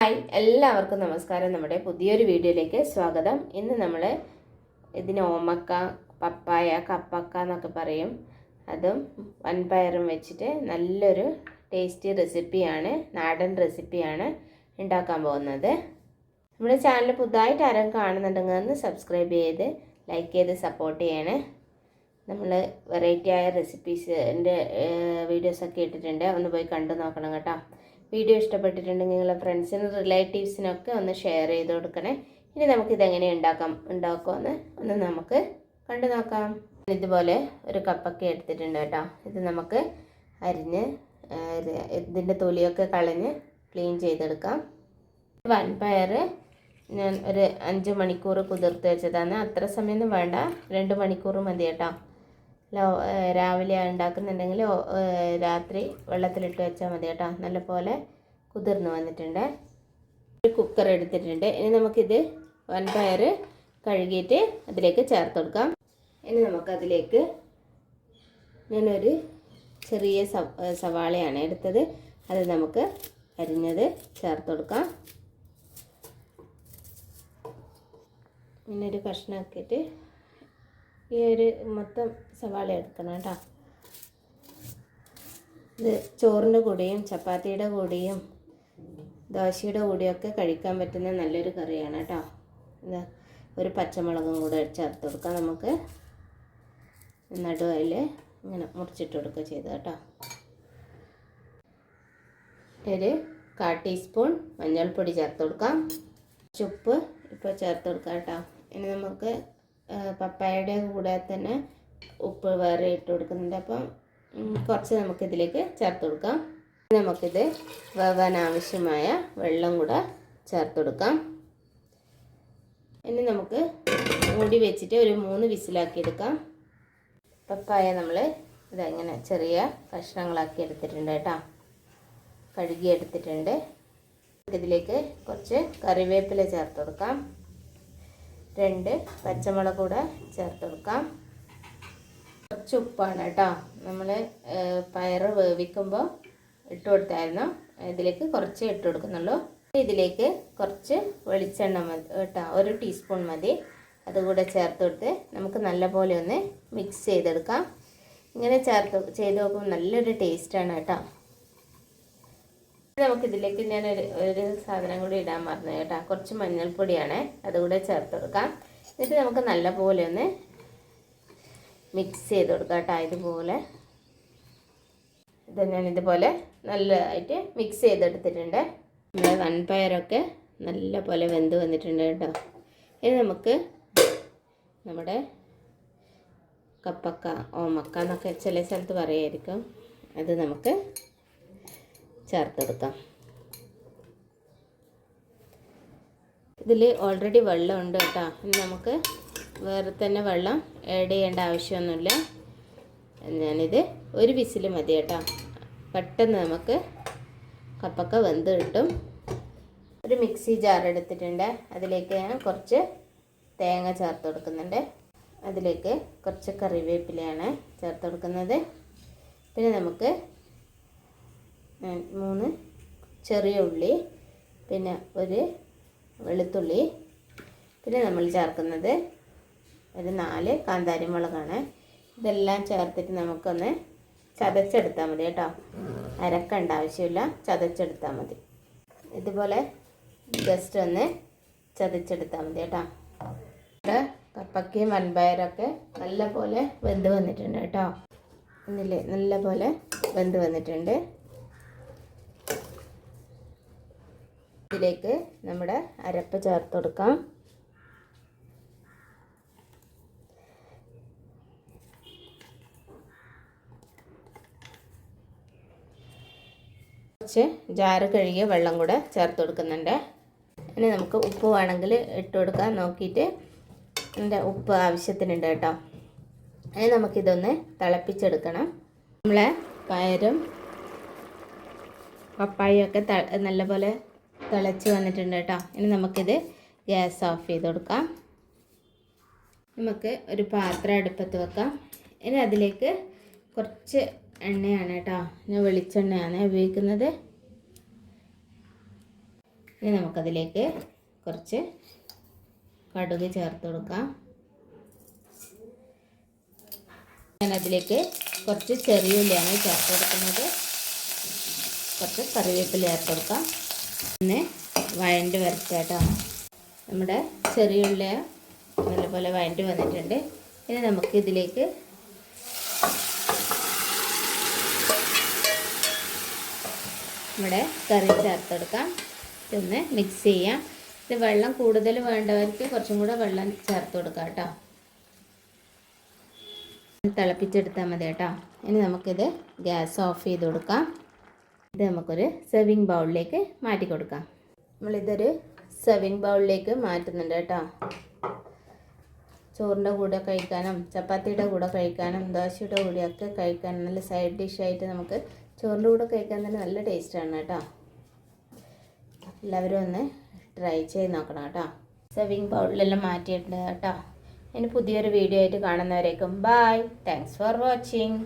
Hi, എല്ലാവർക്കും നമസ്കാരം. നമ്മുടെ പുതിയൊരു വീഡിയോയിലേക്ക് സ്വാഗതം. ഇന്ന് നമ്മൾ ഇതിന് ഓമക്ക, പപ്പായ, കപ്പക്ക എന്നൊക്കെ പറയും. അതും വൻപയറും വെച്ചിട്ട് നല്ലൊരു ടേസ്റ്റി റെസിപ്പിയാണ്, നാടൻ റെസിപ്പിയാണ് ഉണ്ടാക്കാൻ പോകുന്നത്. നമ്മുടെ ചാനൽ പുതുതായിട്ട് ആരും കാണുന്നുണ്ടെങ്കിൽ ഒന്ന് സബ്സ്ക്രൈബ് ചെയ്ത് ലൈക്ക് ചെയ്ത് സപ്പോർട്ട് ചെയ്യണേ. നമ്മൾ വെറൈറ്റി ആയ റെസിപ്പീസിൻ്റെ വീഡിയോസൊക്കെ ഇട്ടിട്ടുണ്ട്, ഒന്ന് പോയി കണ്ടു നോക്കണം കേട്ടോ. വീഡിയോ ഇഷ്ടപ്പെട്ടിട്ടുണ്ടെങ്കിൽ നിങ്ങളുടെ ഫ്രണ്ട്സിനും റിലേറ്റീവ്സിനൊക്കെ ഒന്ന് ഷെയർ ചെയ്ത് കൊടുക്കണേ. ഇനി നമുക്കിതെങ്ങനെ ഉണ്ടാക്കുമെന്ന് ഒന്ന് നമുക്ക് കണ്ടു നോക്കാം. ഇതുപോലെ ഒരു കപ്പൊക്ക എടുത്തിട്ടുണ്ട് കേട്ടോ. ഇത് നമുക്ക് അരിഞ്ഞ് ഇതിൻ്റെ തൊലിയൊക്കെ കളഞ്ഞ് ക്ലീൻ ചെയ്തെടുക്കാം. വൻപയർ ഞാൻ ഒരു 5 മണിക്കൂർ കുതിർത്ത് വെച്ചതാണ്. അത്ര സമയമൊന്നും വേണ്ട, 2 മണിക്കൂർ മതി കേട്ടോ. രാവിലെ ഉണ്ടാക്കുന്നുണ്ടെങ്കിൽ രാത്രി വെള്ളത്തിലിട്ട് വെച്ചാൽ മതി കേട്ടോ. നല്ലപോലെ കുതിർന്ന് വന്നിട്ടുണ്ട്. ഒരു കുക്കർ എടുത്തിട്ടുണ്ട്. ഇനി നമുക്കിത് വൻപയർ കഴുകിയിട്ട് അതിലേക്ക് ചേർത്ത് കൊടുക്കാം. ഇനി നമുക്കതിലേക്ക് ഞാനൊരു ചെറിയ സവാളയാണ് എടുത്തത്. അത് നമുക്ക് അരിഞ്ഞത് ചേർത്ത് കൊടുക്കാം. പിന്നെ ഒരു കഷ്ണമാക്കിയിട്ട് ഈ ഒരു മൊത്തം സവാള എടുക്കണം കേട്ടോ. ഇത് ചോറിൻ്റെ കൂടെയും ചപ്പാത്തിയുടെ കൂടെയും ദോശയുടെ കൂടെയൊക്കെ കഴിക്കാൻ പറ്റുന്ന നല്ലൊരു കറിയാണ് കേട്ടോ. ഇത് ഒരു പച്ചമുളകും കൂടെ ചേർത്ത് കൊടുക്കാം. നമുക്ക് നടുവിൽ ഇങ്ങനെ മുറിച്ചിട്ട് കൊടുക്കുക ചെയ്ത് കേട്ടോ. ഒരു 1/4 ടീസ്പൂൺ മഞ്ഞൾപ്പൊടി ചേർത്ത് കൊടുക്കാം. ഉപ്പ് ഇപ്പോൾ ചേർത്ത് കൊടുക്കാം കേട്ടോ. ഇനി നമുക്ക് പപ്പായയുടെ കൂടെ തന്നെ ഉപ്പ് വേറെ ഇട്ട് കൊടുക്കുന്നുണ്ട്. അപ്പം കുറച്ച് നമുക്കിതിലേക്ക് ചേർത്ത് കൊടുക്കാം. നമുക്കിത് വേവാൻ ആവശ്യമായ വെള്ളം കൂടെ ചേർത്ത് കൊടുക്കാം. ഇനി നമുക്ക് മൂടി വെച്ചിട്ട് ഒരു 3 വിസിലാക്കി എടുക്കാം. പപ്പായ നമ്മൾ ഇതങ്ങനെ ചെറിയ കഷ്ണങ്ങളാക്കി എടുത്തിട്ടുണ്ട് കേട്ടോ. കഴുകി എടുത്തിട്ടുണ്ട്. ഇതിലേക്ക് കുറച്ച് കറിവേപ്പില ചേർത്ത് കൊടുക്കാം. 2 പച്ചമുളക് കൂടെ ചേർത്ത് കൊടുക്കാം. കുറച്ച് ഉപ്പാണ് കേട്ടോ. നമ്മൾ പയർ വേവിക്കുമ്പോൾ ഇട്ട് കൊടുത്തായിരുന്നു. ഇതിലേക്ക് കുറച്ച് ഇട്ട് കൊടുക്കുന്നുള്ളൂ. ഇതിലേക്ക് കുറച്ച് വെളിച്ചെണ്ണ മതി കേട്ടോ. 1 ടീസ്പൂൺ മതി. അതുകൂടെ ചേർത്ത് കൊടുത്ത് നമുക്ക് നല്ലപോലെ ഒന്ന് മിക്സ് ചെയ്തെടുക്കാം. ഇങ്ങനെ ചെയ്ത് നോക്കുമ്പോൾ നല്ലൊരു ടേസ്റ്റാണ് കേട്ടോ. നമുക്കിതിലേക്ക് ഞാൻ ഒരു സാധനം കൂടി ഇടാൻ മറന്നു കേട്ടോ. കുറച്ച് മഞ്ഞൾപ്പൊടിയാണ്, അതുകൂടെ ചേർത്ത് കൊടുക്കാം. എന്നിട്ട് നമുക്ക് നല്ലപോലെ ഒന്ന് മിക്സ് ചെയ്ത് കൊടുക്കാം കേട്ടോ. ഇതുപോലെ ഞാനിതുപോലെ നല്ലതായിട്ട് മിക്സ് ചെയ്തെടുത്തിട്ടുണ്ട്. നമ്മുടെ വൻപയറൊക്കെ നല്ലപോലെ വെന്ത് വന്നിട്ടുണ്ട് കേട്ടോ. ഇനി നമുക്ക് നമ്മുടെ കപ്പക്ക, ഓമക്ക എന്നൊക്കെ ചില സ്ഥലത്ത് പറയുമായിരിക്കും, അത് നമുക്ക് ചേർത്തെടുക്കാം. ഇതിൽ ഓൾറെഡി വെള്ളമുണ്ട് കേട്ടോ. ഇനി നമുക്ക് വേറെ തന്നെ വെള്ളം ആഡ് ചെയ്യേണ്ട ആവശ്യമൊന്നുമില്ല. ഞാനിത് 1 വിസിൽ മതി കേട്ടോ. പെട്ടെന്ന് നമുക്ക് കപ്പക്ക വെന്ത് കിട്ടും. ഒരു മിക്സി ജാർ എടുത്തിട്ടുണ്ട്. അതിലേക്ക് ഞാൻ കുറച്ച് തേങ്ങ ചേർത്ത് കൊടുക്കുന്നുണ്ട്. അതിലേക്ക് കുറച്ച് കറിവേപ്പിലയാണ് ചേർത്ത് കൊടുക്കുന്നത്. പിന്നെ നമുക്ക് 3 ചെറിയ ഉള്ളി, പിന്നെ ഒരു വെളുത്തുള്ളി, പിന്നെ നമ്മൾ ചേർക്കുന്നത് ഒരു 4 കാന്താരി മുളകാണ്. ഇതെല്ലാം ചേർത്തിട്ട് നമുക്കൊന്ന് ചതച്ചെടുത്താൽ മതി കേട്ടോ. അരക്കേണ്ട ആവശ്യമില്ല, ചതച്ചെടുത്താൽ മതി. ഇതുപോലെ ജസ്റ്റ് ഒന്ന് ചതച്ചെടുത്താൽ മതി കേട്ടോ. ഇവിടെ കപ്പക്കയും വൻപയറൊക്കെ നല്ലപോലെ വെന്ത് വന്നിട്ടുണ്ട് കേട്ടോ. ഇതിൽ നല്ലപോലെ വെന്ത് വന്നിട്ടുണ്ട്. ഇതിലേക്ക് നമ്മുടെ അരപ്പ് ചേർത്ത് കൊടുക്കാം. കുറച്ച് ജാറ് കഴുകിയ വെള്ളം കൂടെ ചേർത്ത് കൊടുക്കുന്നുണ്ട്. ഇനി നമുക്ക് ഉപ്പ് വേണമെങ്കിൽ ഇട്ട് കൊടുക്കാം. നോക്കിയിട്ട് എൻ്റെ ഉപ്പ് ആവശ്യത്തിനുണ്ട് കേട്ടോ. ഇനി നമുക്കിതൊന്ന് തിളപ്പിച്ചെടുക്കണം. നമ്മളെ പയറും പപ്പായൊക്കെ നല്ലപോലെ തിളച്ച് വന്നിട്ടുണ്ട് കേട്ടോ. ഇനി നമുക്കിത് ഗ്യാസ് ഓഫ് ചെയ്ത് കൊടുക്കാം. നമുക്ക് ഒരു പാത്രം അടുപ്പത്ത് വെക്കാം. ഇനി അതിലേക്ക് കുറച്ച് എണ്ണയാണ് കേട്ടോ. ഞാൻ വെളിച്ചെണ്ണയാണ് ഉപയോഗിക്കുന്നത്. ഇനി നമുക്കതിലേക്ക് കുറച്ച് കടുക് ചേർത്ത് കൊടുക്കാം. ഞാനതിലേക്ക് കുറച്ച് ചെറിയ ഉള്ളിയാണ് ചേർത്ത് കൊടുക്കുന്നത്. കുറച്ച് കറിവേപ്പില ചേർത്ത് കൊടുക്കാം. പിന്നെ വഴണ്ട് വരച്ചാട്ടോ. നമ്മുടെ ചെറിയ ഉള്ളി നല്ലപോലെ വഴണ്ട് വന്നിട്ടുണ്ട്. ഇനി നമുക്ക് ഇതിലേക്ക് നമ്മുടെ കറി ചേർത്ത് കൊടുക്കാം. ഇതൊന്ന് മിക്സ് ചെയ്യാം. ഇത് വെള്ളം കൂടുതൽ വേണ്ടവർക്ക് കുറച്ചും കൂടെ വെള്ളം ചേർത്ത് കൊടുക്കാം കേട്ടോ. തിളപ്പിച്ചെടുത്താൽ മതി കേട്ടോ. ഇനി നമുക്കിത് ഗ്യാസ് ഓഫ് ചെയ്ത് കൊടുക്കാം. ഇത് നമുക്കൊരു സെർവിങ് ബൗളിലേക്ക് മാറ്റി കൊടുക്കാം. നമ്മളിതൊരു സെർവിങ് ബൗളിലേക്ക് മാറ്റുന്നുണ്ട് കേട്ടോ. ചോറിൻ്റെ കൂടെ കഴിക്കാനും ചപ്പാത്തിയുടെ കൂടെ കഴിക്കാനും ദോശയുടെ കൂടെയൊക്കെ കഴിക്കാനും നല്ല സൈഡ് ഡിഷായിട്ട് നമുക്ക് ചോറിൻ്റെ കൂടെ കഴിക്കാൻ തന്നെ നല്ല ടേസ്റ്റാണ് കേട്ടോ. എല്ലാവരും ഒന്ന് ട്രൈ ചെയ്ത് നോക്കണം കേട്ടോ. സെർവിങ് ബൗളിലെല്ലാം മാറ്റിയിട്ടുണ്ട് കേട്ടോ. ഇനി പുതിയൊരു വീഡിയോ ആയിട്ട് കാണുന്നവരേക്കും ബൈ. Thanks for watching.